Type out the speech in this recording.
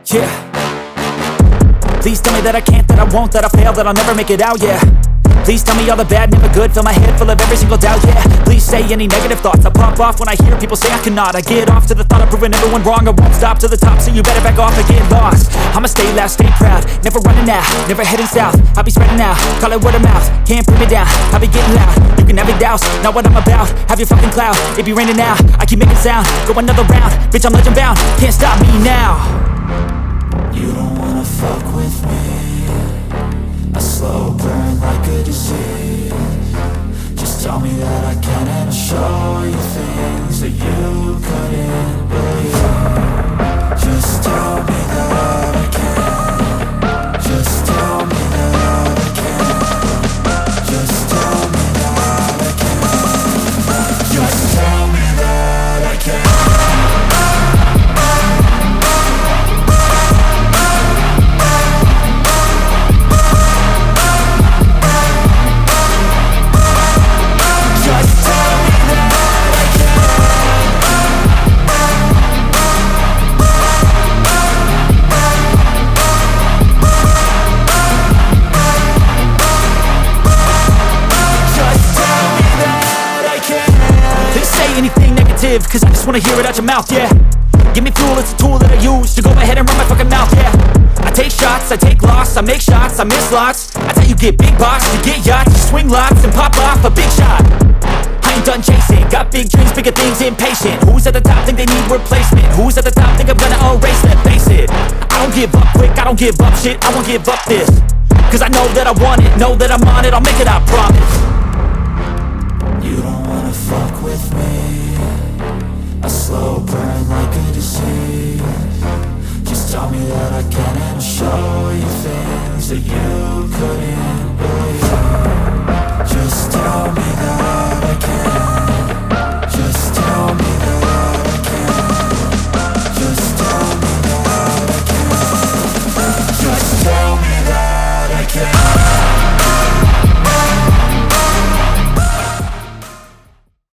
Yeah. Please tell me that I can't, that I won't, that I fail, that I'll never make it out, yeah. Please tell me all the bad, never good, fill my head full of every single doubt, yeah. Please say any negative thoughts, I pop off when I hear people say I cannot. I get off to the thought of proving everyone wrong, I won't stop to the top, so you better back off and get lost. I'ma stay loud, stay proud, never running out, never heading south. I'll be spreading out, call it word of mouth, can't put me down, I'll be getting loud. You can have your doubts, not what I'm about, have your fucking cloud, it be raining now. I keep making sound, go another round, bitch I'm legend bound, can't stop me now. You don't wanna fuck with me, a slow burn like a disease. Just tell me that I can and I'll show you things that you couldn't believe. Just tell me that I can. Just tell me that I can. Just tell me that I can. Just tell me that I can. Cause I just wanna hear it out your mouth, yeah. Give me fuel, it's a tool that I use to go ahead and run my fucking mouth, yeah. I take shots, I take loss, I make shots, I miss lots. That's how you get big box, you get yachts, you swing lots and pop off a big shot. I ain't done chasing, got big dreams, bigger things, impatient. Who's at the top think they need replacement? Who's at the top think I'm gonna erase them? Face it, I don't give up quick, I don't give up shit, I won't give up this. Cause I know that I want it, know that I'm on it, I'll make it, I promise. You don't wanna fuck with me, a slow burn like a disease. Just tell me that I can and I'll show you things that you